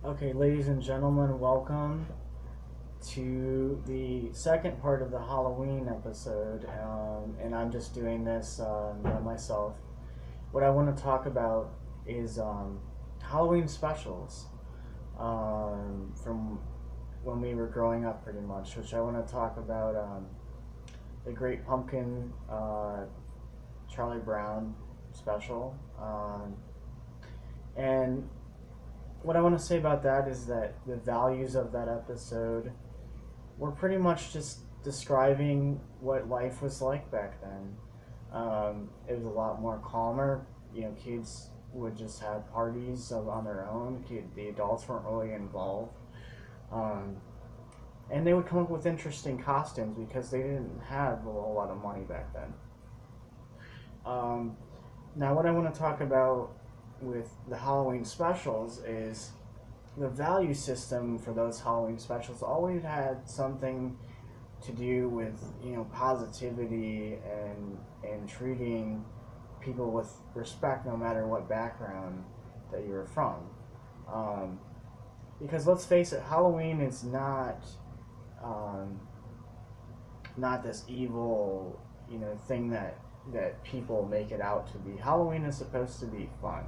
Okay, ladies and gentlemen, welcome to the second part of the Halloween episode. And I'm just doing this by myself. What I want to talk about is Halloween specials from when we were growing up, pretty much, which I want to talk about the Great Pumpkin Charlie Brown special. And what I want to say about that is that the values of that episode were pretty much just describing what life was like back then. It was a lot more calmer. Kids would just have parties on their own. The adults weren't really involved. Um, and they would come up with interesting costumes because they didn't have a whole lot of money back then. Um, Now, what I want to talk about with the Halloween specials is the value system for those Halloween specials always had something to do with positivity and treating people with respect no matter what background that you were from. Um, because let's face it, Halloween is um, not this evil thing that people make it out to be. Halloween is supposed to be fun.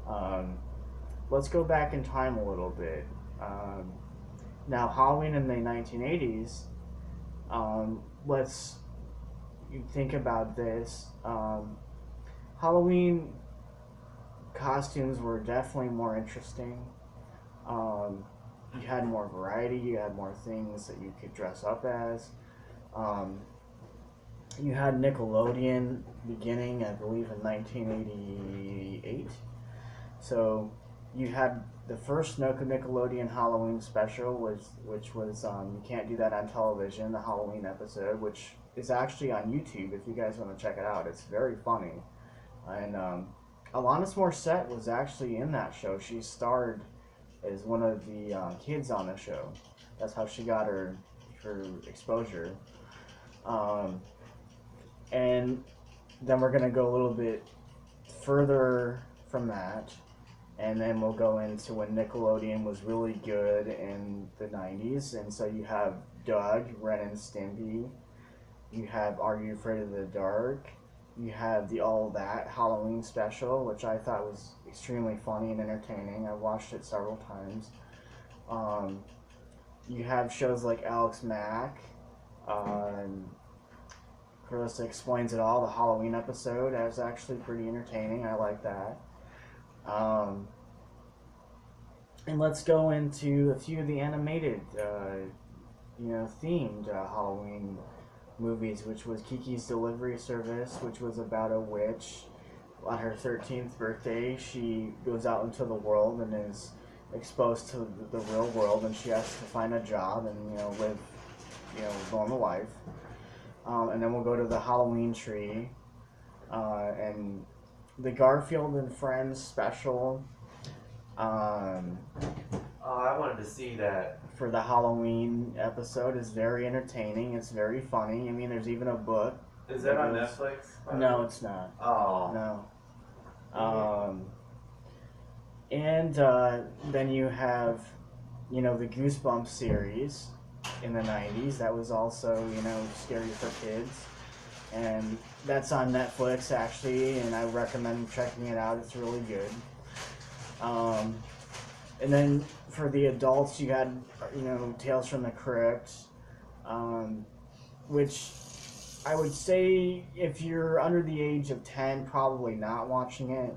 Um, let's go back in time a little bit. Um, Now, Halloween in the 1980s, let's think about this. Halloween costumes were definitely more interesting. Um, you had more variety, you had more things that you could dress up as. Um, you had Nickelodeon beginning, I believe, in 1988. So you had the first Nickelodeon Halloween special, which was You Can't Do That on Television, the Halloween episode, which is actually on YouTube if you guys want to check it out. It's very funny. And Alanis Morissette was actually in that show. She starred as one of the kids on the show. That's how she got her exposure. Um, and then we're gonna go a little bit further from that, and then we'll go into when Nickelodeon was really good in the 90s. And so you have Doug, Ren and Stimpy, you have Are You Afraid of the Dark, you have the All That Halloween special, which I thought was extremely funny and entertaining. I watched it several times. Um, you have shows like Alex Mack, and Carissa Explains It All, the Halloween episode. That was actually pretty entertaining. I like that. Um, and let's go into a few of the animated, themed Halloween movies, which was Kiki's Delivery Service, which was about a witch. On her 13th birthday, she goes out into the world and is exposed to the real world, and she has to find a job and live normal life. And then we'll go to the Halloween tree, and the Garfield and Friends special. Um, Oh, I wanted to see that. for the Halloween episode is very entertaining. It's very funny. I mean, there's even a book. Is that on Netflix? No, it's not. Oh. No. Um, and then you have, the Goosebumps series in the 90s. That was also, scary for kids. And that's on Netflix, actually, and I recommend checking it out. It's really good. Um, and then for the adults, you had, Tales from the Crypt, um, which I would say if you're under the age of 10, probably not watching it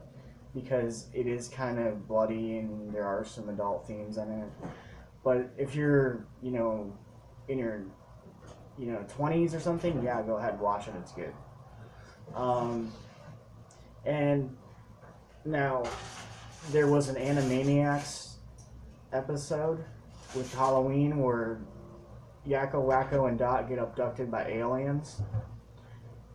because it is kind of bloody and there are some adult themes in it. But if you're, in your, 20s or something, yeah, go ahead and watch it. It's good. Um, and now there was an Animaniacs episode with Halloween where Yakko, Wacko, and Dot get abducted by aliens,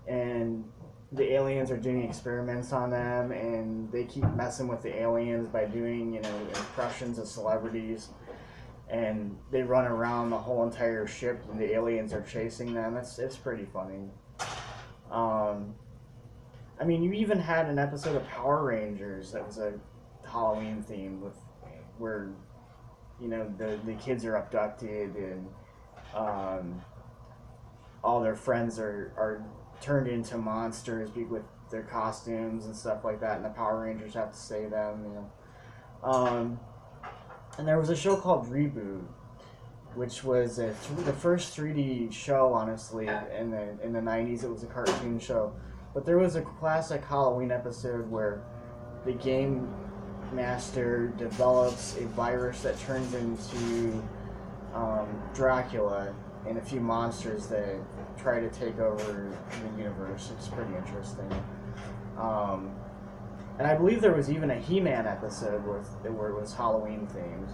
and the aliens are doing experiments on them, and they keep messing with the aliens by doing impressions of celebrities, and they run around the whole entire ship, and the aliens are chasing them. It's pretty funny. Um, I mean, you even had an episode of Power Rangers that was a Halloween theme with where the kids are abducted and all their friends are turned into monsters with their costumes and stuff like that, and the Power Rangers have to save them. And there was a show called Reboot, which was the first 3D show, honestly, in the 90s. It was a cartoon show. But there was a classic Halloween episode where the game master develops a virus that turns into Dracula and a few monsters that try to take over the universe. It's pretty interesting. And I believe there was even a He-Man episode where it was Halloween themed.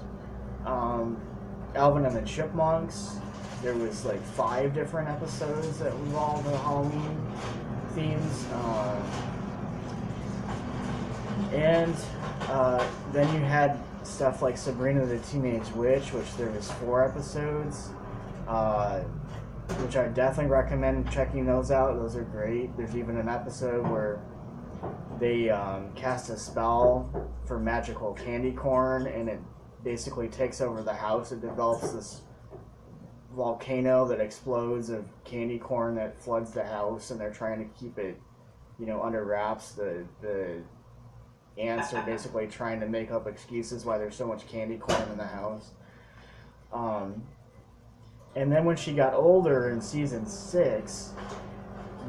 Alvin and the Chipmunks, there was like 5 different episodes that involved the Halloween themes. And then you had stuff like Sabrina the Teenage Witch, which there was 4 episodes, which I definitely recommend checking those out. Those are great. There's even an episode where they cast a spell for magical candy corn, and it basically takes over the house. It develops this volcano that explodes of candy corn that floods the house, and they're trying to keep it, under wraps. The ants are basically trying to make up excuses why there's so much candy corn in the house. And then when she got older in season 6,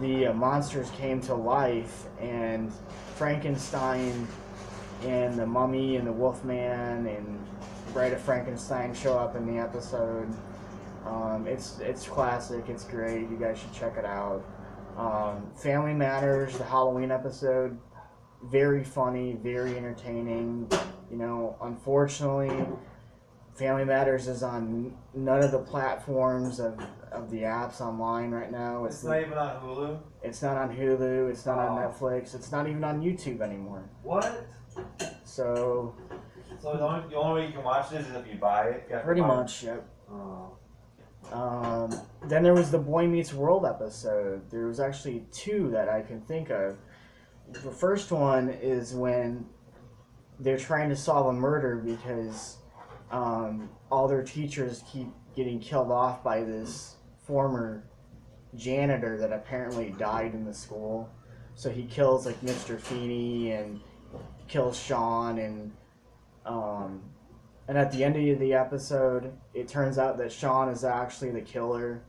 the monsters came to life, and Frankenstein and the Mummy and the Wolfman and Bride of Frankenstein show up in the episode. It's classic. It's great. You guys should check it out. Family Matters, the Halloween episode, very funny, very entertaining. Unfortunately, Family Matters is on none of the platforms of the apps online right now. It's not even on Hulu? It's not on Hulu. It's not on Netflix. It's not even on YouTube anymore. What? So the only way you can watch it is if you buy it? Pretty much, yep. Oh. Then there was the Boy Meets World episode. There was actually 2 that I can think of. The first one is when they're trying to solve a murder because all their teachers keep getting killed off by this former janitor that apparently died in the school. So he kills like Mr. Feeney and kills Sean, and at the end of the episode, it turns out that Sean is actually the killer.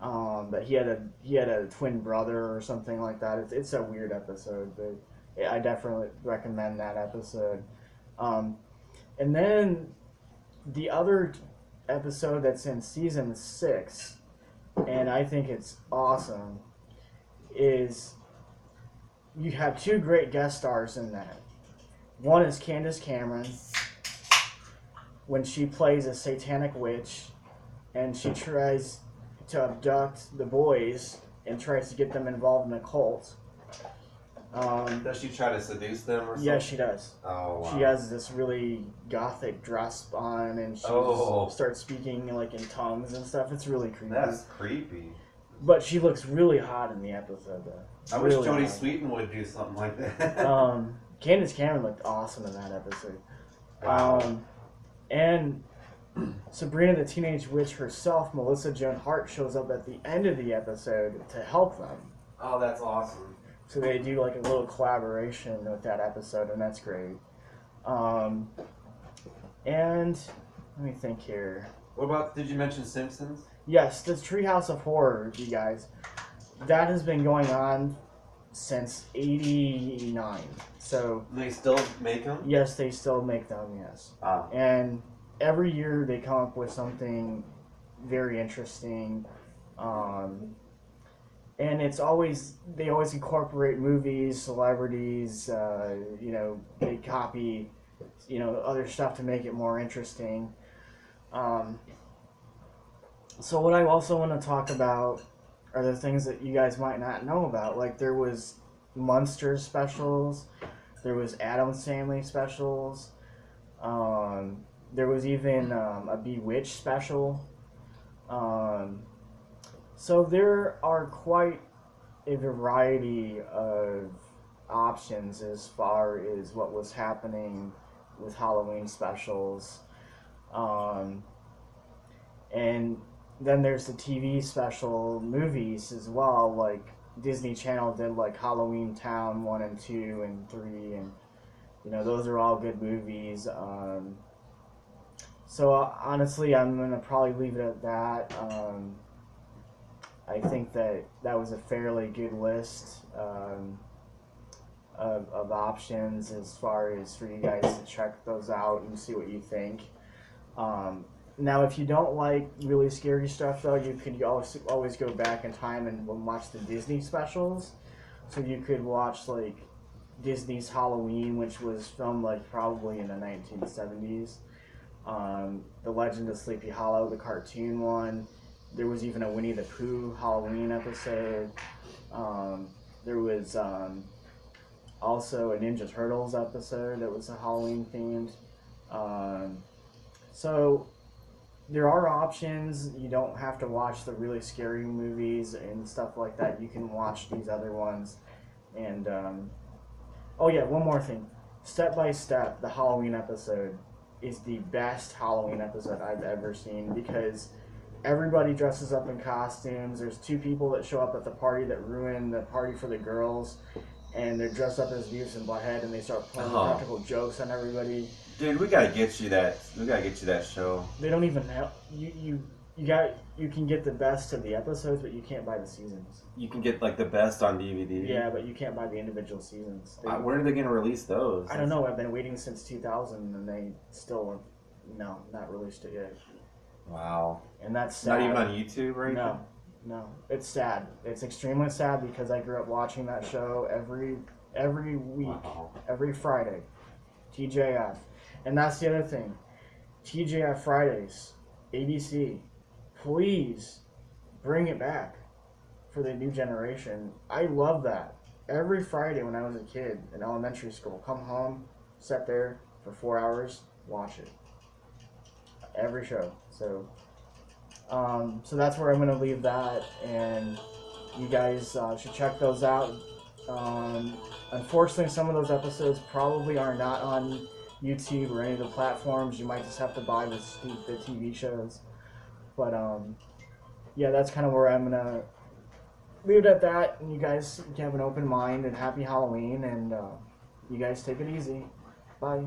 But he had a twin brother or something like that. It's a weird episode, but I definitely recommend that episode. And then the other episode that's in season 6, and I think it's awesome, is you have 2 great guest stars in that. One is Candace Cameron, when she plays a satanic witch, and she tries to abduct the boys and tries to get them involved in a cult. Does she try to seduce them or something? Yeah, she does. Oh, wow. She has this really gothic dress on, and she starts speaking like in tongues and stuff. It's really creepy. That's creepy. But she looks really hot in the episode, though. I wish Jodie Sweetin would do something like that. Candace Cameron looked awesome in that episode. Wow. And Sabrina the Teenage Witch herself, Melissa Joan Hart, shows up at the end of the episode to help them. Oh, that's awesome. So they do like a little collaboration with that episode, and that's great. And let me think here. What about, did you mention Simpsons? Yes, the Treehouse of Horror, you guys. That has been going on since '89. So They still make them? yes, they still make them, yes. Wow. And every year they come up with something very interesting. And they always incorporate movies, celebrities, they copy, other stuff to make it more interesting. So what I also want to talk about are the things that you guys might not know about. Like there was Munsters specials, there was Addams Family specials, there was even a Bewitched special. So there are quite a variety of options as far as what was happening with Halloween specials. Um, and then there's the TV special movies as well. Like Disney Channel did like Halloween Town 1 and 2 and 3, and those are all good movies. So honestly, I'm gonna probably leave it at that. I think that was a fairly good list of options as far as for you guys to check those out and see what you think. Now, if you don't like really scary stuff, though, you could always go back in time and watch the Disney specials. So you could watch like Disney's Halloween, which was filmed like probably in the 1970s. The Legend of Sleepy Hollow, the cartoon one. There was even a Winnie the Pooh Halloween episode. There was also a Ninja Turtles episode that was a Halloween themed. So there are options. You don't have to watch the really scary movies and stuff like that. You can watch these other ones. And oh yeah, one more thing. Step by Step, the Halloween episode, is the best Halloween episode I've ever seen because everybody dresses up in costumes. There's two people that show up at the party that ruin the party for the girls, and they're dressed up as Beavis and Butthead, and they start playing practical jokes on everybody. Dude, we gotta get you that. We gotta get you that show. They don't even have you can get the best of the episodes, but you can't buy the seasons. You can get like the best on DVD. Yeah, but you can't buy the individual seasons. When are they gonna release those? I don't know. I've been waiting since 2000, and they still not released it yet. Wow. And that's sad. Not even on YouTube or anything? No. It's sad. It's extremely sad because I grew up watching that show every week, every Friday. TJF. And that's the other thing. TJF Fridays, ABC, please bring it back for the new generation. I love that. Every Friday when I was a kid in elementary school, come home, sit there for 4 hours, watch it. Every show. So that's where I'm going to leave that, and you guys should check those out. Unfortunately, some of those episodes probably are not on YouTube or any of the platforms. You might just have to buy the TV shows. But yeah, that's kind of where I'm going to leave it at that, and you guys have an open mind, and happy Halloween, and you guys take it easy. Bye.